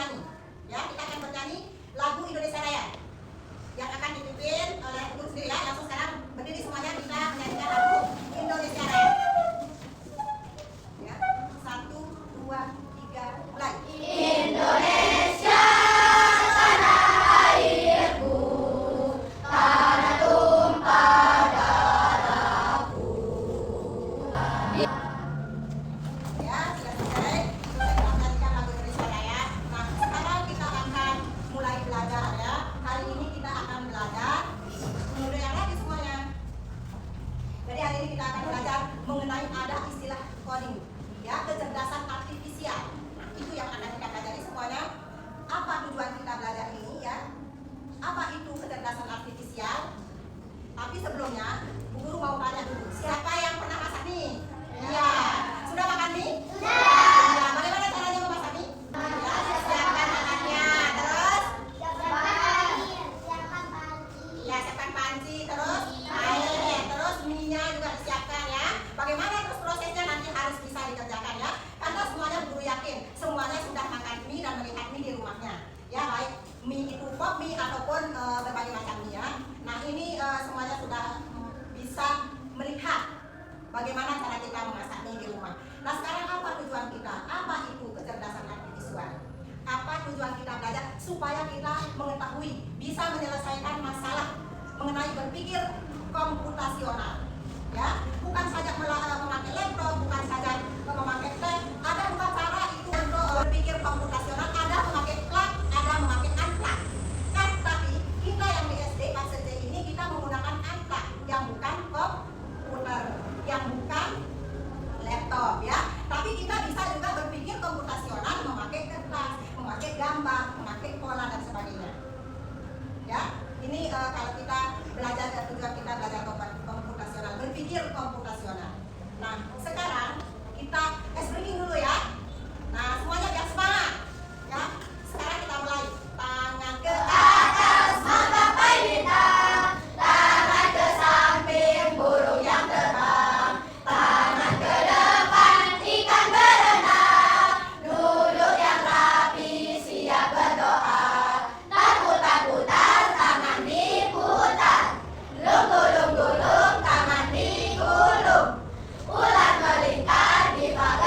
bernyanyi. Ya, kita akan bernyanyi lagu Indonesia Raya yang akan dipimpin oleh Ibu sendiri ya. Langsung sekarang berdiri semuanya kita menyanyikan lagu Indonesia Raya. Ya, 1, 2, 3, mulai. Indonesia tanah airku, tanah tumpah darahku. Ya, sudah selesai. Kita menyanyikan lagu Indonesia Raya. Nah, sekarang kita akan mulai belajar ya. Hari ini kita akan belajar mengenai yang lagi semuanya. Jadi hari ini kita akan belajar mengenai ada istilah coding, ya, kecerdasan artifisial. Itu yang akan kita pelajari semuanya. Apa tujuan kita belajar ini ya? Apa itu kecerdasan artifisial? Tapi sebelumnya, Bu Guru mau tanya dulu, siapa yang pernah masak mie? Iya. Sudah makan mie? Sudah. Ya, bagaimana caranya memasak mie? Ya, siapkan anaknya. Terus? Ya, siapkan panci. Terus? Air. Terus mie-nya juga disiapkan ya. Bagaimana terus prosesnya nanti harus bisa dikerjakan ya. Karena semuanya Bu Guru yakin, semuanya sudah makan mie dan melihat mie di rumahnya. Ya, baik mie itu pop mie ataupun berbagai macam mie ya. Nah, ini semuanya sudah bisa melihat bagaimana cara kita memasak mie di rumah. Nah, sekarang apa tujuan kita? Apa itu kecerdasan artifisial? Apa tujuan kita belajar? Supaya kita mengetahui, bisa menyelesaikan masalah mengenai berpikir komputasional. Ya, bukan saja memakai laptop, bukan saja memakai tab. Ada dua cara itu untuk berpikir komputasional. Ada memakai plug, ada memakai unplug. Kan, tapi kita yang di SD pas SD ini kita menggunakan unplug yang bukan komputer, yang bukan laptop ya. Tapi kita bisa juga berpikir komputasional memakai kertas, memakai gambar, memakai pola dan sebagainya. Ya, ini kalau kita belajar tujuan kita belajar komputasional, berpikir komputasional. Nah, sekarang kita breaking dulu ya. Nah, semuanya biar semangat. Ya, sekarang kita mulai. Tangan ke Atas menggapai bintang, tangan ke samping burung yang terbang, tangan ke depan ikan berenang, duduk yang rapi siap berdoa, putar-putar tangan diputar, gulung-gulung tangan digulung, ular melingkar di bawah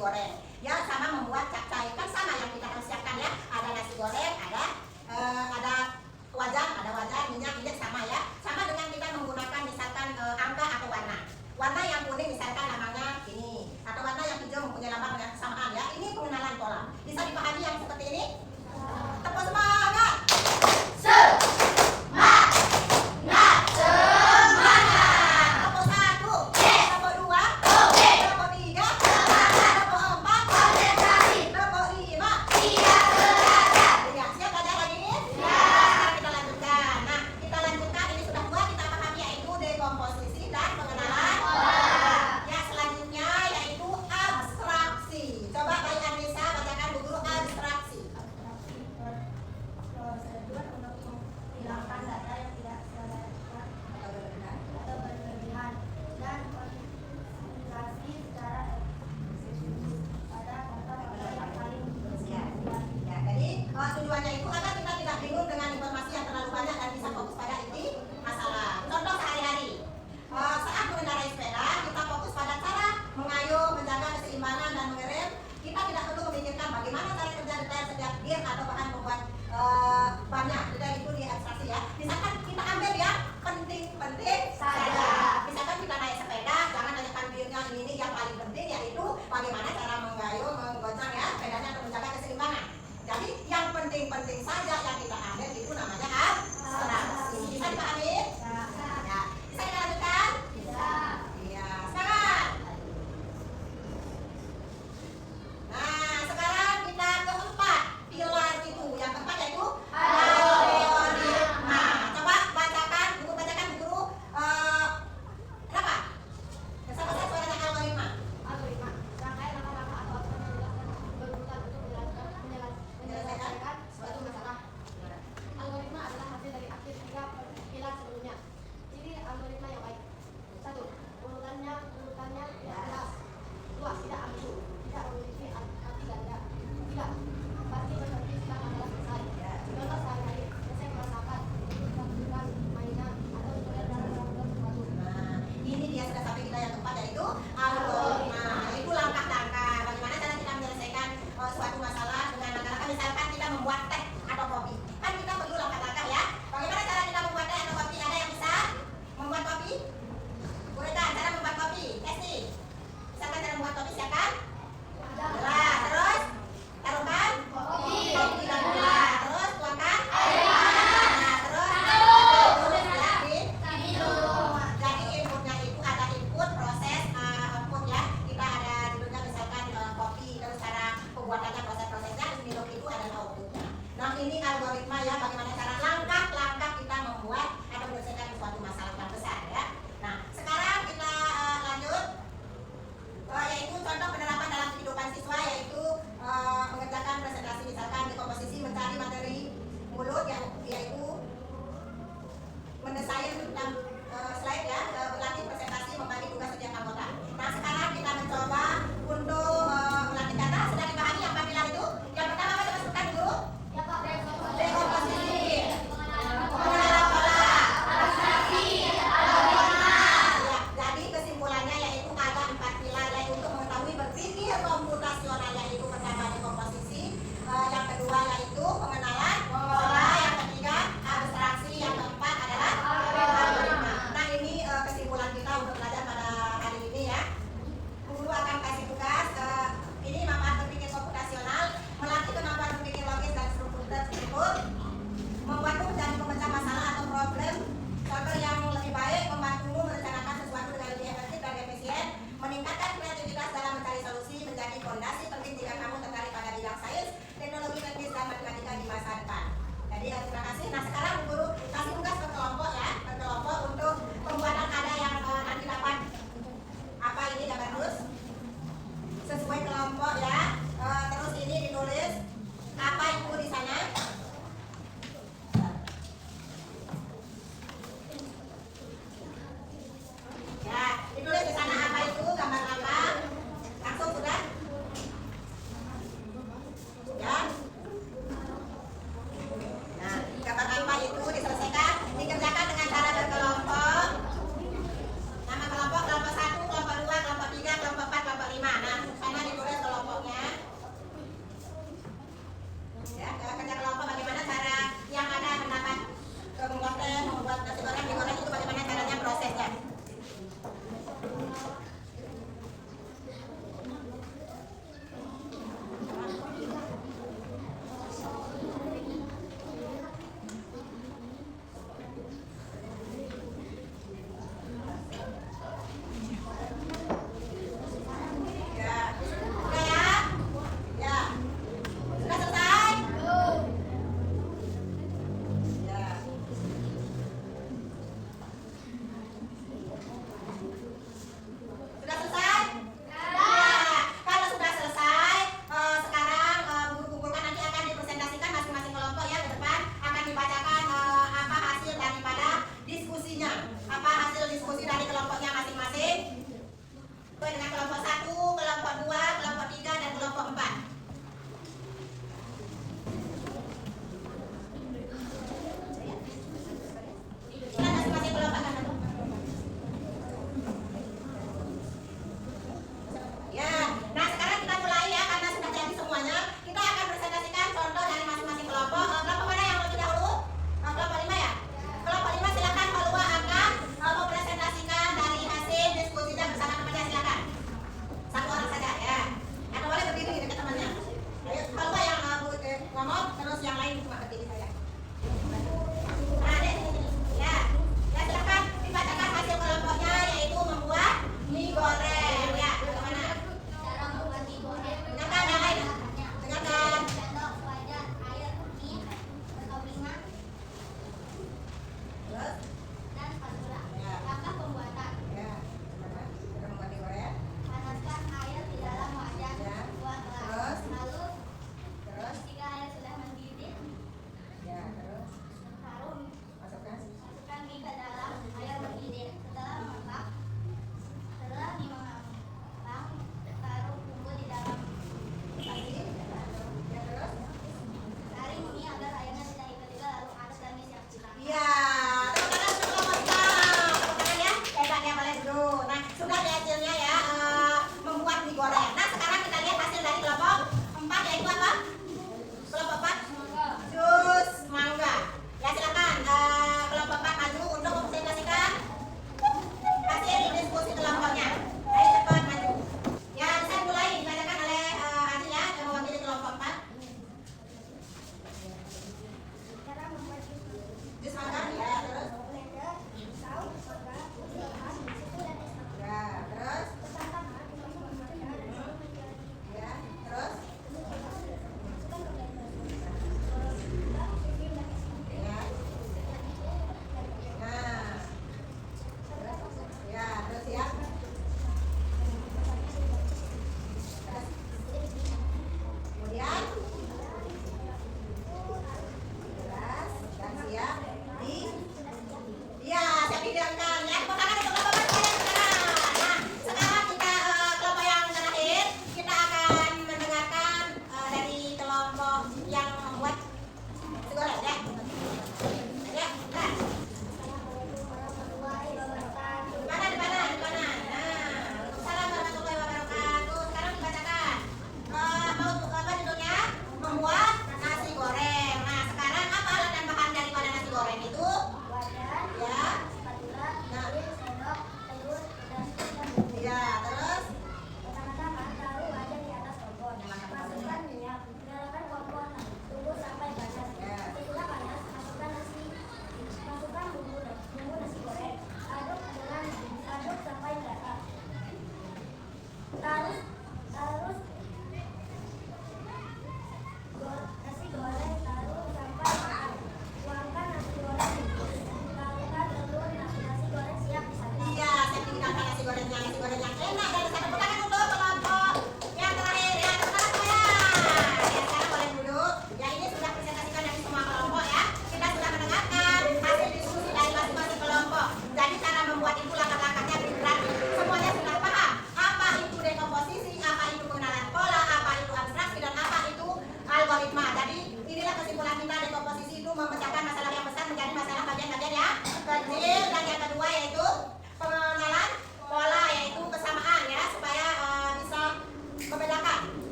goreng. Ya sama membuat capcay, kan sama yang kita harus siapkan ya. Ada nasi goreng, ada wajan, minyak sama ya. Sama dengan kita menggunakan misalkan angka atau warna. Warna yang kuning misalkan namanya ini, atau warna yang hijau mempunyai lambang yang kesamaan ya. Ini pengenalan pola. Bisa dipahami yang seperti ini? Tepuk semangat. Tepuk satu, tepuk dua, tepuk tiga, tepuk empat, tepuk lima. Ya, siap belajar lagi? Sekarang kita lanjutkan. Nah, kita lanjutkan. Ini sudah dua kita pahami yaitu dekomposisi dan pengenalan. Ya, selanjutnya yaitu abstraksi. Coba Bayi Anissa bacakan Bu Guru abstraksi. Hilangkan data yang tidak sesuai atau berlebihan dan konsentrasi secara eksklusif pada faktor yang paling Ya, jadi tujuannya itu agar kita tidak bingung dengan informasi yang terlalu banyak dan bisa fokus pada inti masalah. Contoh sehari-hari. Saat mengendarai sepeda, kita fokus pada cara mengayuh, menjaga keseimbangan dan mengerem. Kita tidak perlu memikirkan bagaimana cara kerja detail setiap gear atau bahan pembuat bannya. Detail itu di abstraksi ya. Misalkan kita ambil yang penting-penting saja. Misalkan kita naik sepeda, jangan tanyakan gearnya ini yang paling penting yaitu bagaimana cara mengayuh, menggoncang ya sepedanya untuk menjaga keseimbangan. Jadi yang penting-penting saja yang kita ambil itu namanya abstraksi. Bisa dipahami? Ya. Bisa kita lanjutkan? Iya. Sekarang. Nah, sekarang kita keempat pilar itu. Yang keempat yaitu algoritma. Coba bacakan, Bu Guru. Berapa? Sama saya suaranya algoritma. rangkaian langkah-langkah atau aturan yang dilakukan berurutan untuk menyelesaikan suatu masalah. Algoritma adalah hasil dari aksi tiga pilar sebelumnya. Ciri algoritma yang baik: 1. Urutannya tidak jelas. 2. Tidak ambigu, tidak memiliki arti ganda. 3. Pasti berhenti setelah masalah selesai. Contoh sehari-hari: selesai merasakan melakukan mainan atau tutorial dalam melakukan sesuatu. Nah, ini dia sudah sampai kita yang keempat yaitu algoritma. Itu langkah-langkah bagaimana cara kita menyelesaikan suatu masalah dengan langkah-langkah. Misalkan kita membuat teh atau kopi, kan kita perlu langkah-langkah ya. Bagaimana cara kita membuat teh atau kopi? Ada yang bisa membuat kopi? Burekan cara membuat kopi. Esti, misalkan cara membuat kopi siapkan gula, terus taruhkan kopi dan gula, terus tuangkan air panas. Nah, terus yakin. Jadi inputnya itu ada input, proses, output ya. Kita ada judulnya misalkan kopi, terus cara pembuatannya, proses-prosesnya, terus minum itu adalah outputnya. Nah, ini algoritma ya, bagaimana cara langkah-langkah kita membuat atau menyelesaikan suatu masalah yang besar ya. Nah, sekarang kita lanjut yaitu contoh penerapan dalam kehidupan siswa yaitu mengerjakan presentasi misalkan di komposisi mencari materi mulut yang yaitu mendesain tentang slide ya, berlatih presentasi, membagi tugas setiap anggota. Nah, sekarang kita mencoba untuk melatih kata. Sudah dipahami yang pilar itu? Yang pertama apa coba sebutkan dulu? Dekomposisi, pengenalan pola, abstraksi, algoritma. Ya, jadi kesimpulannya yaitu ada 4 pilar yaitu untuk mengetahui berpikir komputasional yaitu pertama dekomposisi, yang kedua yaitu pengenalan pola, yang ketiga abstraksi, yang keempat adalah algoritma. Nah, ini kesimpulan kita untuk belajar pada hari ini ya. Guru akan kasih tugas ini manfaat berpikir komputasional, melatih kemampuan berpikir logis dan struktur, membantu menjadi pemecah masalah atau problem, contoh yang lebih baik, membantumu merencanakan sesuatu dengan lebih efektif dan efisien, meningkatkan kreativitas dalam mencari solusi, menjadi fondasi penting jika kamu tertarik pada bidang sains, teknologi teknis dan matematika di masa depan. Jadi terima kasih. Nah, sekarang Guru kasih tugas ke kelompok ya, ke kelompok untuk pembuatan ada yang nanti dapat apa ini gambar terus sesuai kelompok ya. Terus ini ditulis apa itu di sana. Ya, ditulis di sana apa itu, gambar apa. Langsung sudah? Ya. Nah, gambar apa itu diselesaikan.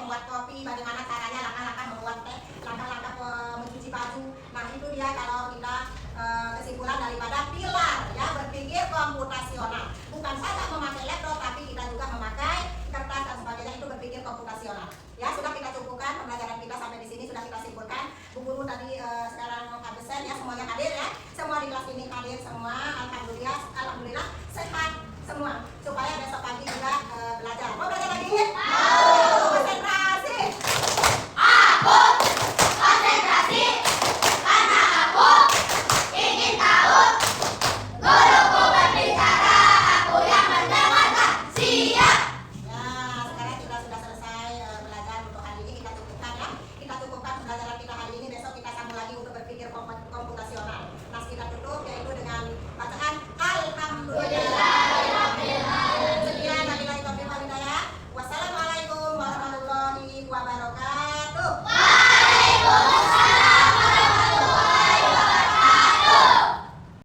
membuat kopi, bagaimana caranya, langkah-langkah membuat teh, langkah-langkah mencuci baju. Nah itu dia kalau kita kesimpulan daripada pilar ya, berpikir komputasional. Bukan saja memakai laptop, tapi kita juga memakai kertas dan sebagainya, itu berpikir komputasional. Ya sudah kita cukupkan pembelajaran kita sampai di sini, sudah kita simpulkan. Bu guru tadi sekarang absen ya, semuanya hadir ya, semua di kelas ini hadir semua. Alhamdulillah sehat semua.